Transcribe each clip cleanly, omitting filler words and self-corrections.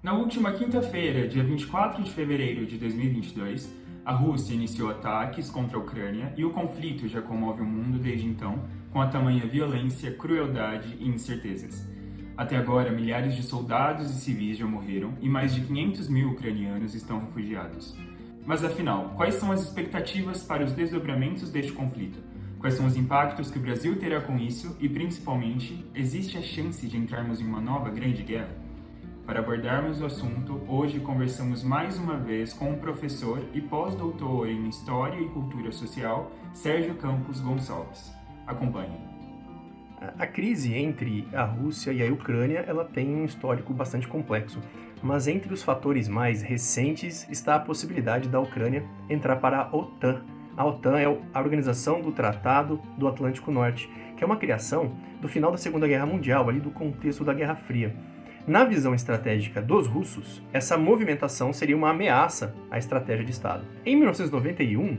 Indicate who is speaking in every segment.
Speaker 1: Na última quinta-feira, dia 24 de fevereiro de 2022, a Rússia iniciou ataques contra a Ucrânia e o conflito já comove o mundo desde então, com a tamanha violência, crueldade e incertezas. Até agora, milhares de soldados e civis já morreram e mais de 500 mil ucranianos estão refugiados. Mas afinal, quais são as expectativas para os desdobramentos deste conflito? Quais são os impactos que o Brasil terá com isso e, principalmente, existe a chance de entrarmos em uma nova grande guerra? Para abordarmos o assunto, hoje conversamos mais uma vez com o professor e pós-doutor em História e Cultura Social, Sérgio Campos Gonçalves. Acompanhe.
Speaker 2: A crise entre a Rússia e a Ucrânia ela tem um histórico bastante complexo, mas entre os fatores mais recentes está a possibilidade da Ucrânia entrar para a OTAN. A OTAN é a Organização do Tratado do Atlântico Norte, que é uma criação do final da Segunda Guerra Mundial, ali do contexto da Guerra Fria. Na visão estratégica dos russos, essa movimentação seria uma ameaça à estratégia de Estado. Em 1991,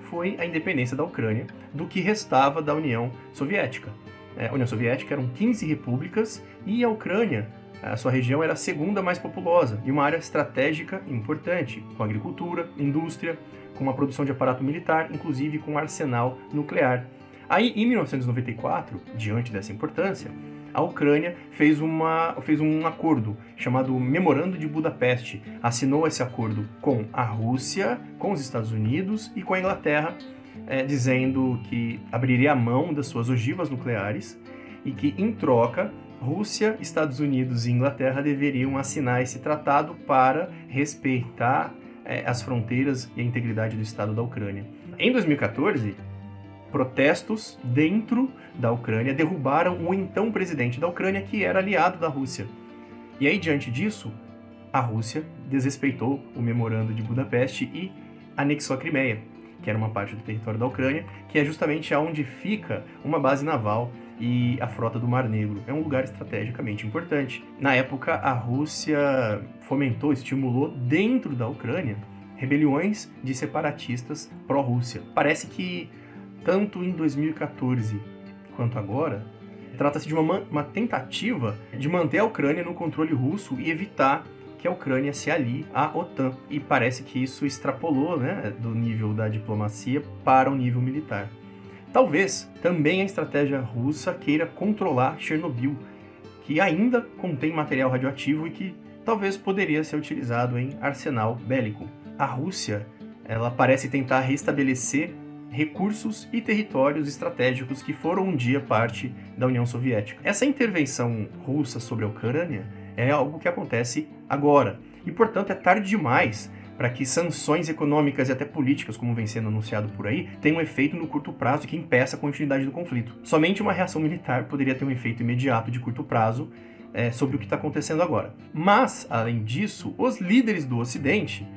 Speaker 2: foi a independência da Ucrânia do que restava da União Soviética. A União Soviética eram 15 repúblicas e a Ucrânia, a sua região, era a segunda mais populosa e uma área estratégica importante, com agricultura, indústria, com uma produção de aparato militar, inclusive com um arsenal nuclear. Aí, em 1994, diante dessa importância, a Ucrânia fez um acordo chamado Memorando de Budapeste. Assinou esse acordo com a Rússia, com os Estados Unidos e com a Inglaterra, dizendo que abriria a mão das suas ogivas nucleares e que, em troca, Rússia, Estados Unidos e Inglaterra deveriam assinar esse tratado para respeitar as fronteiras e a integridade do Estado da Ucrânia. Em 2014, protestos dentro da Ucrânia derrubaram o então presidente da Ucrânia, que era aliado da Rússia. E aí, diante disso, a Rússia desrespeitou o Memorando de Budapeste e anexou a Crimeia, que era uma parte do território da Ucrânia, que é justamente onde fica uma base naval e a frota do Mar Negro. É um lugar estrategicamente importante. Na época, a Rússia fomentou, estimulou dentro da Ucrânia rebeliões de separatistas pró-Rússia. Parece que tanto em 2014 quanto agora, trata-se de uma tentativa de manter a Ucrânia no controle russo e evitar que a Ucrânia se alie à OTAN. E parece que isso extrapolou, do nível da diplomacia para o nível militar. Talvez também a estratégia russa queira controlar Chernobyl, que ainda contém material radioativo e que talvez poderia ser utilizado em arsenal bélico. A Rússia, ela parece tentar restabelecer recursos e territórios estratégicos que foram um dia parte da União Soviética. Essa intervenção russa sobre a Ucrânia é algo que acontece agora, e portanto é tarde demais para que sanções econômicas e até políticas, como vem sendo anunciado por aí, tenham um efeito no curto prazo que impeça a continuidade do conflito. Somente uma reação militar poderia ter um efeito imediato de curto prazo sobre o que está acontecendo agora. Mas, além disso, os líderes do Ocidente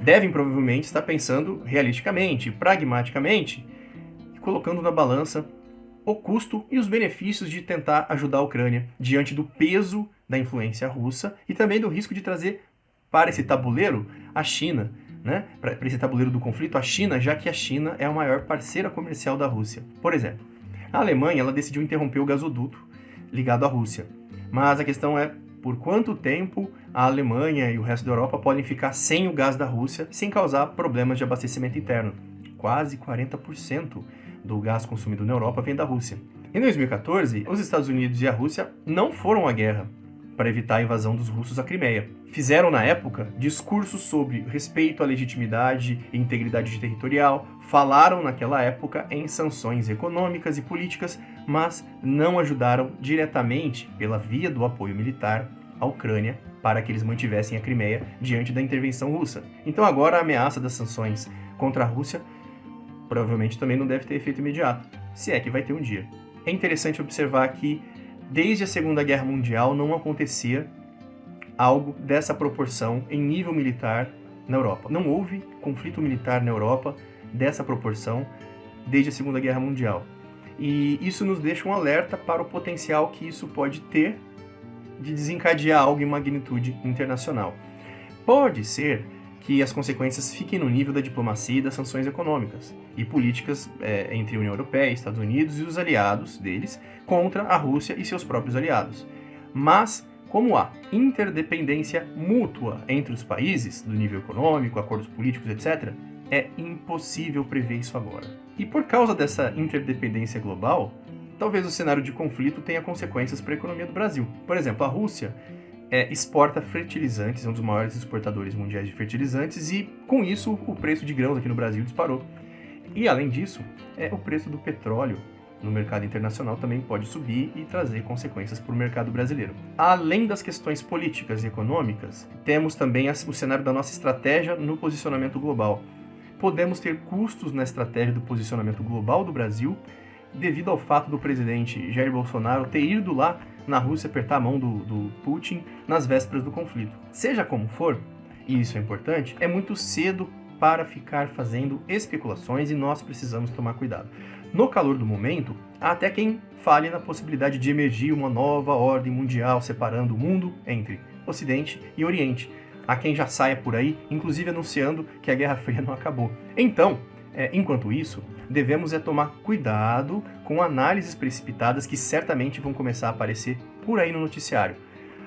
Speaker 2: devem provavelmente estar pensando realisticamente, pragmaticamente, colocando na balança o custo e os benefícios de tentar ajudar a Ucrânia diante do peso da influência russa e também do risco de trazer para esse tabuleiro a China, para esse tabuleiro do conflito a China, já que a China é a maior parceira comercial da Rússia. Por exemplo, a Alemanha ela decidiu interromper o gasoduto ligado à Rússia, mas a questão é por quanto tempo a Alemanha e o resto da Europa podem ficar sem o gás da Rússia sem causar problemas de abastecimento interno. Quase 40% do gás consumido na Europa vem da Rússia. Em 2014, os Estados Unidos e a Rússia não foram à guerra para evitar a invasão dos russos à Crimeia. Fizeram, na época, discursos sobre respeito à legitimidade e integridade territorial, falaram naquela época em sanções econômicas e políticas, mas não ajudaram diretamente, pela via do apoio militar, a Ucrânia para que eles mantivessem a Crimeia diante da intervenção russa. Então agora a ameaça das sanções contra a Rússia provavelmente também não deve ter efeito imediato, se é que vai ter um dia. É interessante observar que desde a Segunda Guerra Mundial não acontecia algo dessa proporção em nível militar na Europa. Não houve conflito militar na Europa dessa proporção desde a Segunda Guerra Mundial. E isso nos deixa um alerta para o potencial que isso pode ter de desencadear algo em magnitude internacional. Pode ser que as consequências fiquem no nível da diplomacia e das sanções econômicas e políticas entre a União Europeia, Estados Unidos e os aliados deles contra a Rússia e seus próprios aliados. Mas Como há interdependência mútua entre os países, do nível econômico, acordos políticos, etc., é impossível prever isso agora. E por causa dessa interdependência global, talvez o cenário de conflito tenha consequências para a economia do Brasil. Por exemplo, a Rússia exporta fertilizantes, é um dos maiores exportadores mundiais de fertilizantes, e com isso o preço de grãos aqui no Brasil disparou. E além disso, o preço do petróleo no mercado internacional também pode subir e trazer consequências para o mercado brasileiro. Além das questões políticas e econômicas, temos também o cenário da nossa estratégia no posicionamento global. Podemos ter custos na estratégia do posicionamento global do Brasil devido ao fato do presidente Jair Bolsonaro ter ido lá na Rússia apertar a mão do Putin nas vésperas do conflito. Seja como for, e isso é importante, é muito cedo para ficar fazendo especulações e nós precisamos tomar cuidado. No calor do momento, há até quem fale na possibilidade de emergir uma nova ordem mundial separando o mundo entre Ocidente e Oriente. Há quem já saia por aí, inclusive anunciando que a Guerra Fria não acabou. Então, enquanto isso, devemos tomar cuidado com análises precipitadas que certamente vão começar a aparecer por aí no noticiário.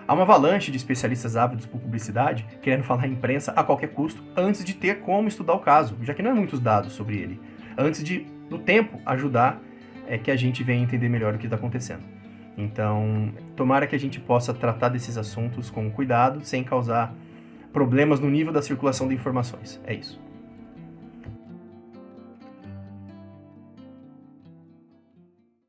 Speaker 2: Há uma avalanche de especialistas ávidos por publicidade querendo falar em imprensa a qualquer custo antes de ter como estudar o caso, já que não há muitos dados sobre ele. Antes de, no tempo, ajudar que a gente venha entender melhor o que está acontecendo. Então, tomara que a gente possa tratar desses assuntos com cuidado, sem causar problemas no nível da circulação de informações. É isso.